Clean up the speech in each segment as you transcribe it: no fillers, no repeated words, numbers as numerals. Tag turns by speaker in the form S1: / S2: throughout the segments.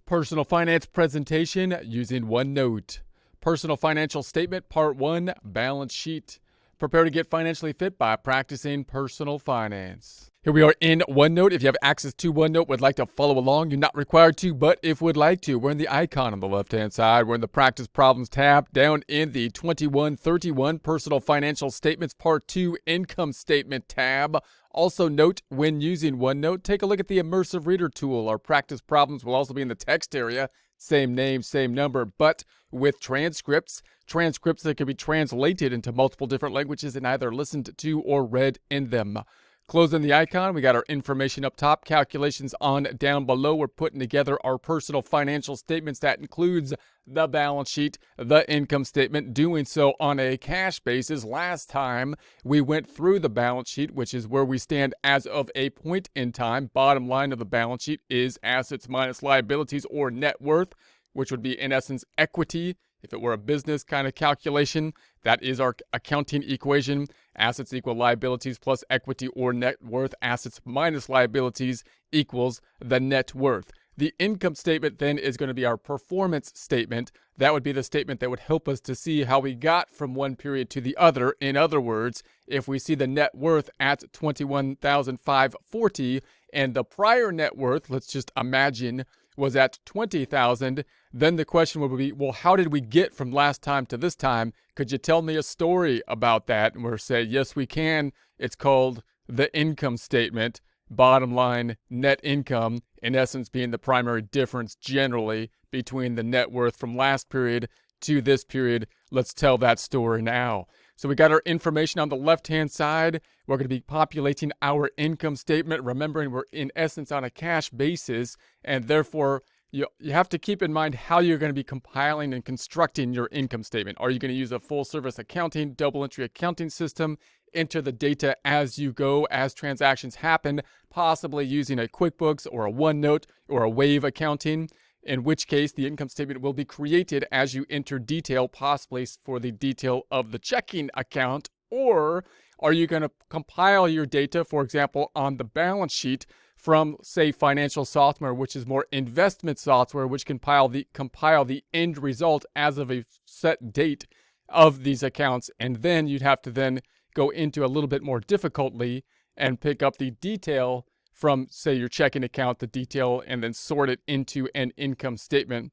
S1: Personal finance presentation using OneNote. Personal financial statement, part 1, balance sheet. Prepare to get financially fit by practicing personal finance. Here we are in OneNote. If you have access to OneNote, would like to follow along, you're not required to, but if would like to, we're in the icon on the left-hand side. We're in the Practice Problems tab, down in the 2131 Personal Financial Statements Part 2 Income Statement tab. Also note, when using OneNote, take a look at the Immersive Reader tool. Our practice problems will also be in the text area. Same name, same number, but with transcripts that can be translated into multiple different languages and either listened to or read in them. Closing the icon, we got our information up top, calculations on down below. We're putting together our personal financial statements. That includes the balance sheet, the income statement, doing so on a cash basis. Last time we went through the balance sheet, which is where we stand as of a point in time. Bottom line of the balance sheet is assets minus liabilities, or net worth, which would be in essence equity. If it were a business kind of calculation, that is our accounting equation. Assets equal liabilities plus equity or net worth. Assets minus liabilities equals the net worth. The income statement then is going to be our performance statement. That would be the statement that would help us to see how we got from one period to the other. In other words, if we see the net worth at $21,540 and the prior net worth, let's just imagine, was at $20,000, then the question would be, well, how did we get from last time to this time? Could you tell me a story about that? And we'll say, yes, we can. It's called the income statement. Bottom line, net income, in essence, being the primary difference generally between the net worth from last period to this period. Let's tell that story now. So we got our information on the left-hand side. We're going to be populating our income statement, remembering we're in essence on a cash basis, and therefore you have to keep in mind how you're going to be compiling and constructing your income statement. Are you going to use a full-service accounting, double-entry accounting system, enter the data as you go, as transactions happen, possibly using a QuickBooks or a OneNote or a Wave accounting? In which case, the income statement will be created as you enter detail, possibly for the detail of the checking account. Or are you going to compile your data, for example, on the balance sheet from, say, financial software, which is more investment software, which can compile the end result as of a set date of these accounts. And then you'd have to then go into a little bit more difficultly and pick up the detail from, say, your checking account, the detail, and then sort it into an income statement,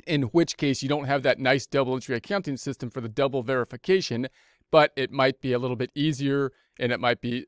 S1: in which case you don't have that nice double entry accounting system for the double verification, but it might be a little bit easier and it might be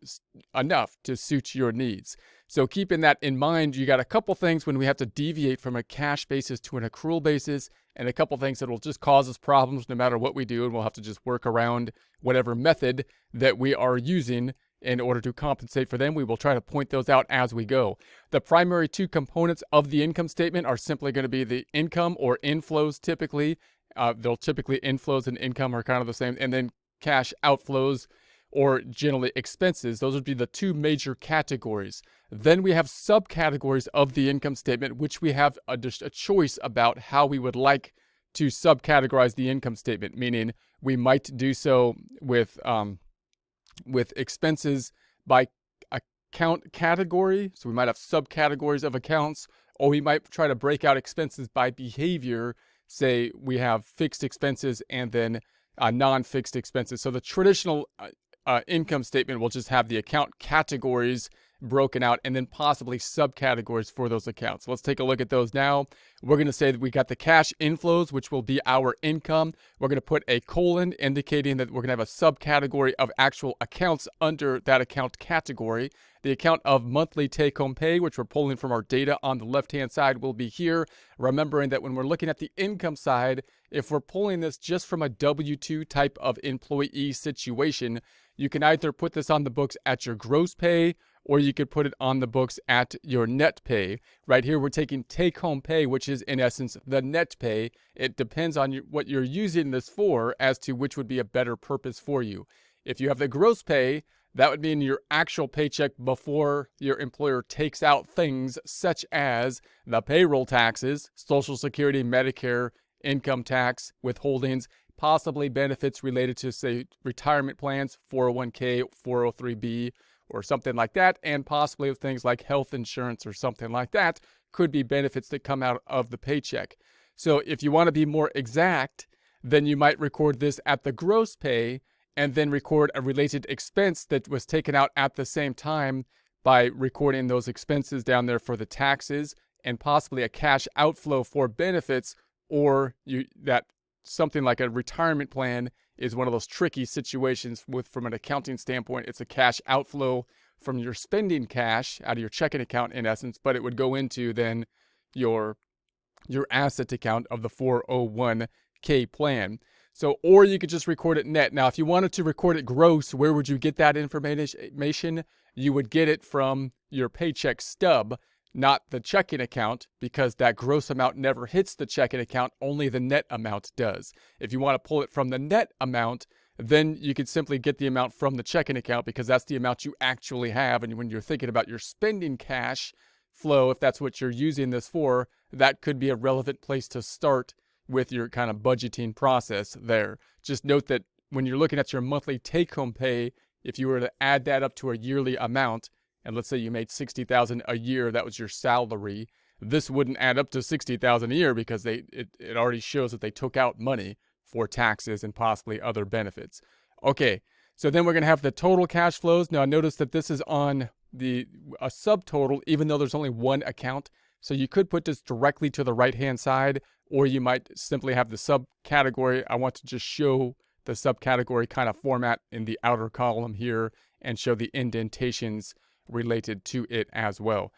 S1: enough to suit your needs. So keeping that in mind, you got a couple things when we have to deviate from a cash basis to an accrual basis, and a couple things that will just cause us problems no matter what we do, and we'll have to just work around whatever method that we are using in order to compensate for them. We will try to point those out as we go. The primary two components of the income statement are simply going to be the income or inflows typically. They'll typically inflows and income are kind of the same. And then cash outflows or generally expenses. Those would be the two major categories. Then we have subcategories of the income statement, which we have a choice about how we would like to subcategorize the income statement, meaning we might do so with expenses by account category. So we might have subcategories of accounts, or we might try to break out expenses by behavior. Say we have fixed expenses and then non-fixed expenses. So the traditional income statement will just have the account categories broken out and then possibly subcategories for those accounts. Let's take a look at those now. We're going to say that we got the cash inflows, which will be our income. We're going to put a colon indicating that we're going to have a subcategory of actual accounts under that account category. The account of monthly take-home pay, which we're pulling from our data on the left-hand side, will be here. Remembering that when we're looking at the income side, if we're pulling this just from a W-2 type of employee situation, you can either put this on the books at your gross pay, or you could put it on the books at your net pay. Right here, we're taking take-home pay, which is in essence the net pay. It depends on what you're using this for as to which would be a better purpose for you. If you have the gross pay, that would mean your actual paycheck before your employer takes out things such as the payroll taxes, Social Security, Medicare, income tax, withholdings, possibly benefits related to, say, retirement plans, 401k, 403b, or something like that, and possibly things like health insurance or something like that could be benefits that come out of the paycheck. So if you want to be more exact, then you might record this at the gross pay and then record a related expense that was taken out at the same time by recording those expenses down there for the taxes and possibly a cash outflow for benefits, or that something like a retirement plan is one of those tricky situations from an accounting standpoint. It's a cash outflow from your spending cash out of your checking account in essence, but it would go into then your asset account of the 401k plan. So, or you could just record it net. Now, if you wanted to record it gross, where would you get that information? You would get it from your paycheck stub, not the checking account, because that gross amount never hits the checking account, only the net amount does. If you want to pull it from the net amount, then you could simply get the amount from the checking account because that's the amount you actually have. And when you're thinking about your spending cash flow, if that's what you're using this for, that could be a relevant place to start with your kind of budgeting process there. Just note that when you're looking at your monthly take-home pay, if you were to add that up to a yearly amount, and let's say you made $60,000 a year, that was your salary, this wouldn't add up to $60,000 a year because it already shows that they took out money for taxes and possibly other benefits. Okay, so then we're going to have the total cash flows. Now notice that this is on a subtotal, even though there's only one account. So you could put this directly to the right-hand side, or you might simply have the subcategory. I want to just show the subcategory kind of format in the outer column here and show the indentations related to it as well.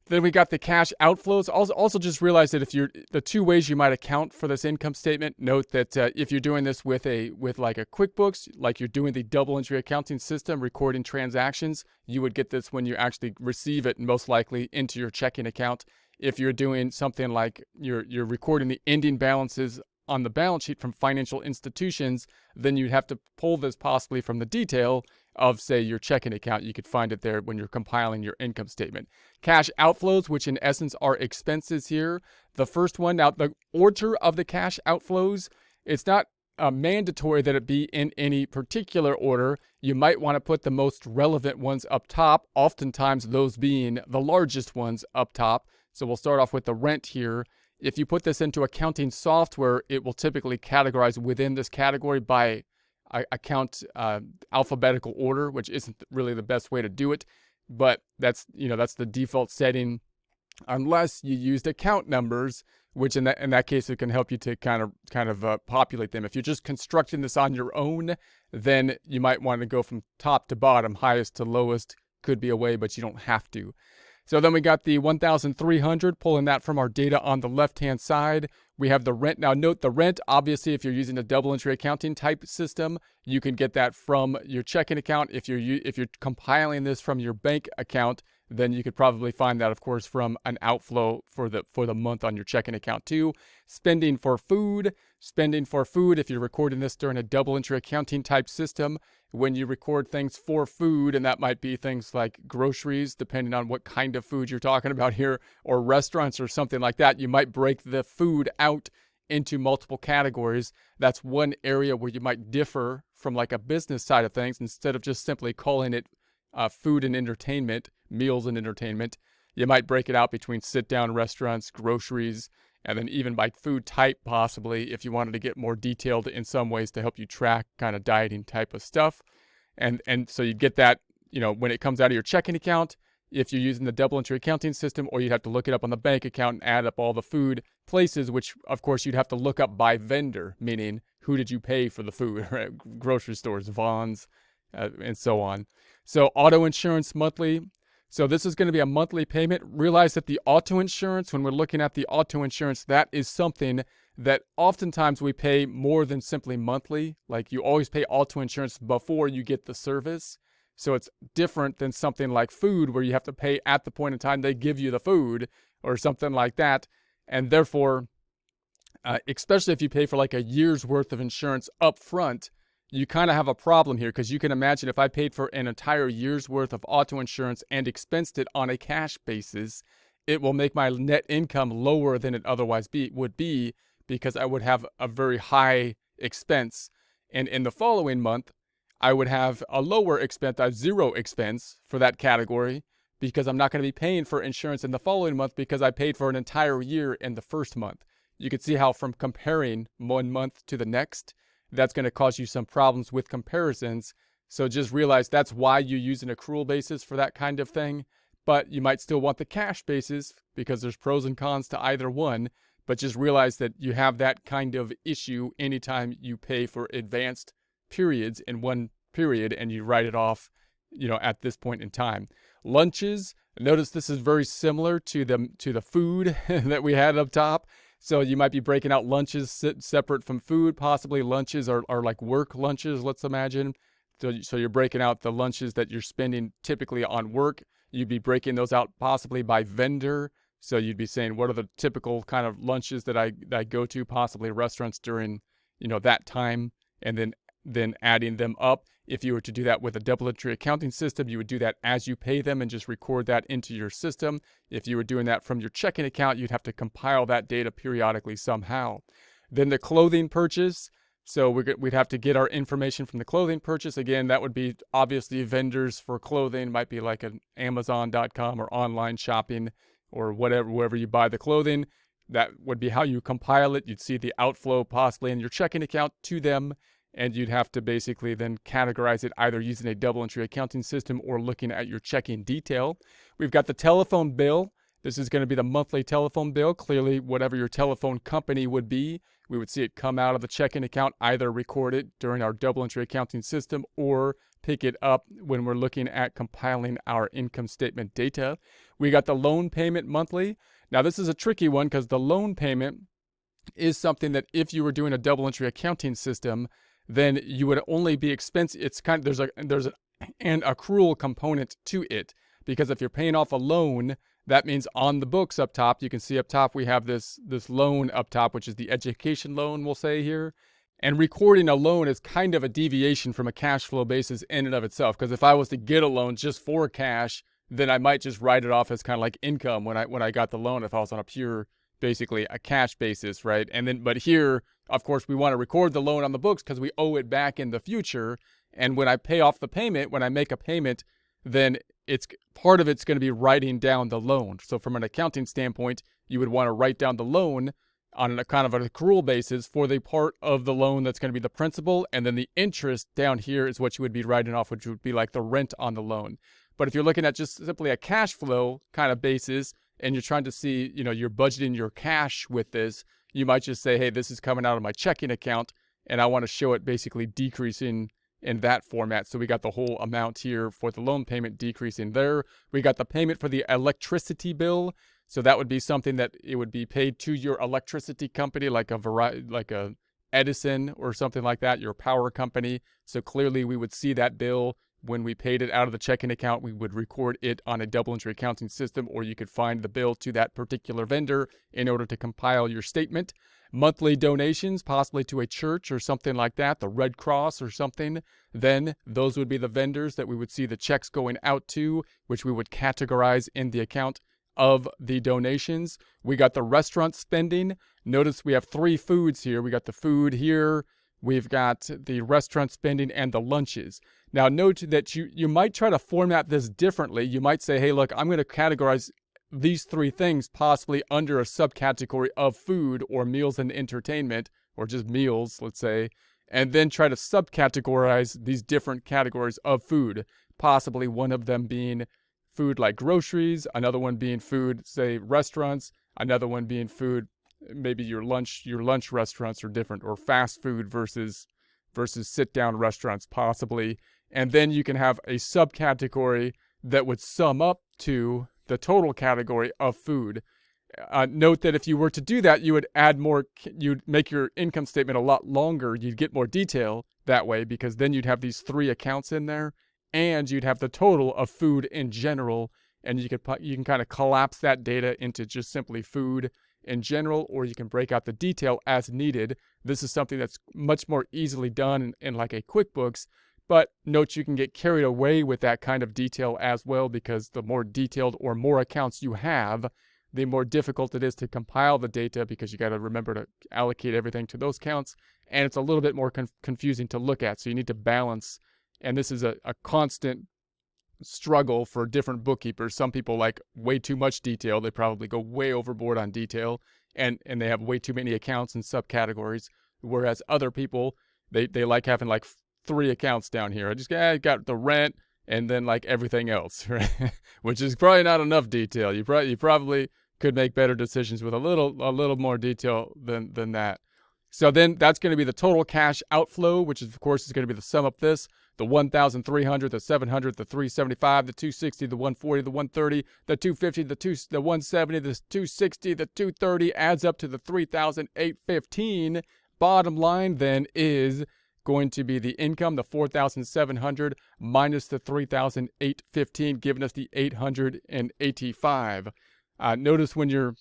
S1: Then we got the cash outflows. Also just realize that the two ways you might account for this income statement, note that if you're doing this with like a QuickBooks, like you're doing the double entry accounting system, recording transactions, you would get this when you actually receive it, most likely into your checking account. If you're doing something like you're recording the ending balances on the balance sheet from financial institutions, then you'd have to pull this possibly from the detail of, say, your checking account. You could find it there when you're compiling your income statement. Cash outflows, which in essence are expenses here. The first one, now the order of the cash outflows, it's not mandatory that it be in any particular order. You might want to put the most relevant ones up top, oftentimes those being the largest ones up top. So we'll start off with the rent here. If you put this into accounting software, it will typically categorize within this category by account alphabetical order, which isn't really the best way to do it, but that's the default setting, unless you used account numbers, which in that case it can help you to kind of populate them. If you're just constructing this on your own, then you might want to go from top to bottom, highest to lowest could be a way, but you don't have to. So then we got the 1,300, pulling that from our data on the left-hand side. We have the rent. Now note the rent, obviously, if you're using a double entry accounting type system, you can get that from your checking account. If you're compiling this from your bank account, then you could probably find that, of course, from an outflow for the month on your checking account too. Spending for food, if you're recording this during a double entry accounting type system, when you record things for food, and that might be things like groceries, depending on what kind of food you're talking about here, or restaurants or something like that, you might break the food out into multiple categories. That's one area where you might differ from like a business side of things. Instead of just simply calling it food and entertainment, meals and entertainment, you might break it out between sit-down restaurants, groceries, and then even by food type, possibly, if you wanted to get more detailed in some ways to help you track kind of dieting type of stuff. And so you get that, when it comes out of your checking account, if you're using the double entry accounting system, or you'd have to look it up on the bank account and add up all the food places, which of course you'd have to look up by vendor, meaning who did you pay for the food, right? Grocery stores, Vons, and so on. So auto insurance monthly. So this is going to be a monthly payment. Realize that the auto insurance, when we're looking at the auto insurance, that is something that oftentimes we pay more than simply monthly. Like you always pay auto insurance before you get the service. So it's different than something like food, where you have to pay at the point in time they give you the food or something like that. And therefore, especially if you pay for like a year's worth of insurance up front, you kind of have a problem here, because you can imagine if I paid for an entire year's worth of auto insurance and expensed it on a cash basis, it will make my net income lower than it otherwise would be, because I would have a very high expense. And in the following month, I would have a lower expense, a zero expense for that category, because I'm not going to be paying for insurance in the following month because I paid for an entire year in the first month. You can see how from comparing one month to the next, that's going to cause you some problems with comparisons. So just realize that's why you use an accrual basis for that kind of thing. But you might still want the cash basis because there's pros and cons to either one. But just realize that you have that kind of issue anytime you pay for advanced periods in one period and you write it off, at this point in time. Lunches, notice this is very similar to the food that we had up top. So you might be breaking out lunches separate from food. Possibly lunches are like work lunches, let's imagine. So you're breaking out the lunches that you're spending typically on work. You'd be breaking those out possibly by vendor. So you'd be saying, what are the typical kind of lunches that I go to, possibly restaurants during, that time, and then adding them up. If you were to do that with a double entry accounting system, you would do that as you pay them and just record that into your system. If you were doing that from your checking account, you'd have to compile that data periodically somehow. Then the clothing purchase. So we'd have to get our information from the clothing purchase. Again, that would be obviously vendors for clothing. Might be like an Amazon.com or online shopping or whatever, wherever you buy the clothing. That would be how you compile it. You'd see the outflow possibly in your checking account to them, and you'd have to basically then categorize it either using a double entry accounting system or looking at your checking detail. We've got the telephone bill. This is going to be the monthly telephone bill. Clearly, whatever your telephone company would be, we would see it come out of the checking account, either record it during our double entry accounting system or pick it up when we're looking at compiling our income statement data. We got the loan payment monthly. Now, this is a tricky one because the loan payment is something that if you were doing a double entry accounting system, then you would only be expense. It's kind of, there's an accrual component to it, because if you're paying off a loan, that means on the books up top, you can see up top, we have this loan up top, which is the education loan, we'll say here. And recording a loan is kind of a deviation from a cash flow basis in and of itself. Because if I was to get a loan just for cash, then I might just write it off as kind of like income when I got the loan, if I was on a pure, basically a cash basis, right? But here, of course, we want to record the loan on the books because we owe it back in the future. And when I pay off the payment, when I make a payment, then it's part of it's going to be writing down the loan. So from an accounting standpoint, you would want to write down the loan on a kind of an accrual basis for the part of the loan that's going to be the principal, and then the interest down here is what you would be writing off, which would be like the rent on the loan. But if you're looking at just simply a cash flow kind of basis, and you're trying to see, you're budgeting your cash with this, you might just say, hey, this is coming out of my checking account, and I want to show it basically decreasing in that format. So we got the whole amount here for the loan payment decreasing there. We got the payment for the electricity bill. So that would be something that it would be paid to your electricity company, like a Edison or something like that, your power company. So clearly we would see that bill when we paid it out of the checking account. We would record it on a double entry accounting system, or you could find the bill to that particular vendor in order to compile your statement. Monthly donations, possibly to a church or something like that, the Red Cross or something, then those would be the vendors that we would see the checks going out to, which we would categorize in the account of the donations. We got the restaurant spending. Notice we have 3 foods here. We got the food here, we've got the restaurant spending, and the lunches. Now note that you might try to format this differently. You might say, hey, look, I'm going to categorize these 3 things possibly under a subcategory of food or meals and entertainment, or just meals, let's say, and then try to subcategorize these different categories of food, possibly one of them being food like groceries, another one being food, say restaurants, another one being food, maybe your lunch restaurants are different, or fast food versus sit down restaurants possibly. And then you can have a subcategory that would sum up to the total category of food. Note that if you were to do that, you would add more, you'd make your income statement a lot longer. You'd get more detail that way, because then you'd have these 3 accounts in there, and you'd have the total of food in general, and you can kind of collapse that data into just simply food in general, or you can break out the detail as needed. This is something that's much more easily done in like a QuickBooks. But note you can get carried away with that kind of detail as well, because the more detailed or more accounts you have, the more difficult it is to compile the data, because you got to remember to allocate everything to those counts. And it's a little bit more confusing to look at. So you need to balance. And this is a constant struggle for different bookkeepers. Some people like way too much detail. They probably go way overboard on detail, and they have way too many accounts and subcategories. Whereas other people, they like having like 3 accounts down here. I got the rent and then like everything else, right? Which is probably not enough detail. You probably could make better decisions with a little more detail than that. So then that's going to be the total cash outflow, which is, of course, is going to be the sum of this: the 1,300, the 700, the 375, the 260, the 140, the 130, the 250, the 170, the 260, the 230 adds up to the 3,815. Bottom line then is going to be the income, the 4,700 minus the 3,815, giving us the 885. Notice when you're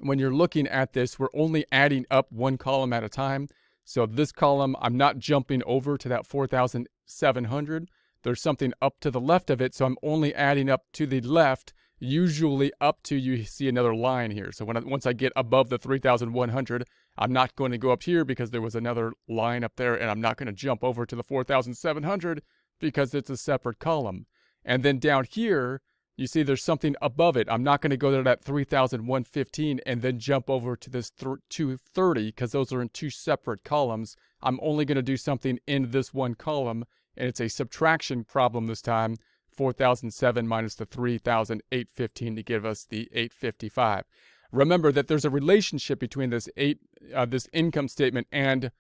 S1: looking at this, we're only adding up one column at a time. So this column, I'm not jumping over to that 4,700. There's something up to the left of it, so I'm only adding up to the left, usually up to, you see another line here. So once I get above the 3,100, I'm not going to go up here because there was another line up there, and I'm not going to jump over to the 4,700 because it's a separate column. And then down here, you see there's something above it. I'm not going to go to that 3,115 and then jump over to this 230 because those are in 2 separate columns. I'm only going to do something in this one column, and it's a subtraction problem this time. 4,007 minus the 3,815 to give us the 855. Remember that there's a relationship between this income statement and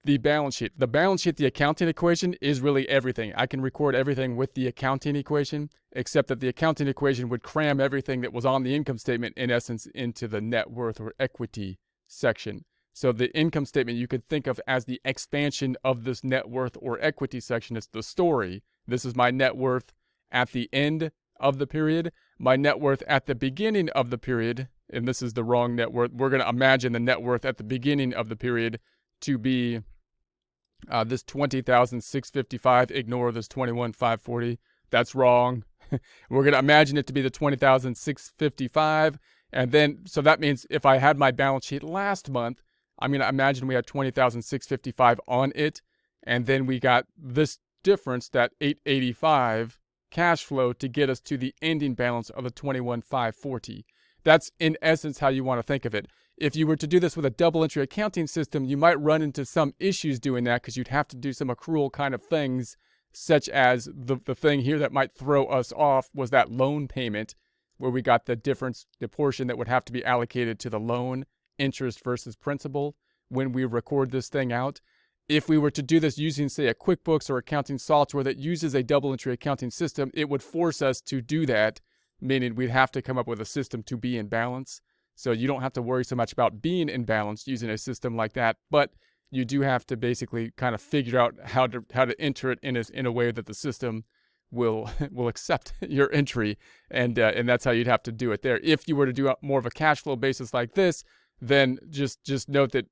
S1: the balance sheet. The balance sheet, the accounting equation, is really everything. I can record everything with the accounting equation, except that the accounting equation would cram everything that was on the income statement, in essence, into the net worth or equity section. So the income statement you could think of as the expansion of this net worth or equity section. It's the story. This is my net worth at the end of the period, my net worth at the beginning of the period, and this is the wrong net worth. We're going to imagine the net worth at the beginning of the period to be this 20,655. Ignore this 21,540. That's wrong. We're going to imagine it to be the 20,655. And then, so that means if I had my balance sheet last month, I'm going to imagine we had 20,655 on it. And then we got this difference, that 885 cash flow, to get us to the ending balance of the 21,540. That's in essence how you want to think of it. If you were to do this with a double entry accounting system, you might run into some issues doing that because you'd have to do some accrual kind of things, such as the thing here that might throw us off was that loan payment, where we got the difference, the portion that would have to be allocated to the loan, interest versus principal, when we record this thing out. If we were to do this using, say, a QuickBooks or accounting software that uses a double entry accounting system, it would force us to do that, meaning we'd have to come up with a system to be in balance. So you don't have to worry so much about being in balance using a system like that, but you do have to basically kind of figure out how to enter it in a way that the system will accept your entry, and that's how you'd have to do it there. If you were to do more of a cash flow basis like this, then just note that,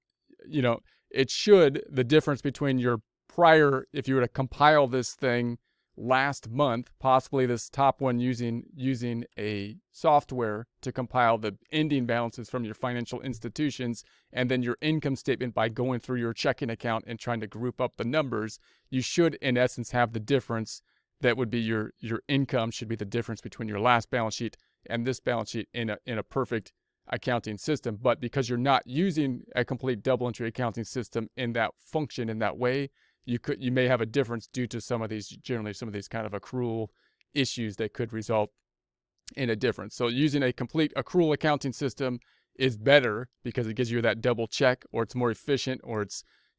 S1: you know, the difference between your prior, if you were to compile this thing last month, possibly this top one using a software to compile the ending balances from your financial institutions, and then your income statement by going through your checking account and trying to group up the numbers, you should in essence have the difference that would be your income should be the difference between your last balance sheet and this balance sheet in a perfect accounting system. But because you're not using a complete double entry accounting system in that function, in that way, you may have a difference due to some of these kind of accrual issues that could result in a difference. So using a complete accrual accounting system is better because it gives you that double check, or it's more efficient, or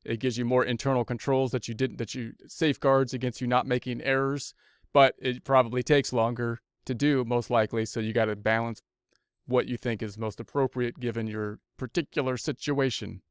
S1: it gives you more internal controls that you safeguards against you not making errors, but it probably takes longer to do, most likely. So you got to balance what you think is most appropriate given your particular situation.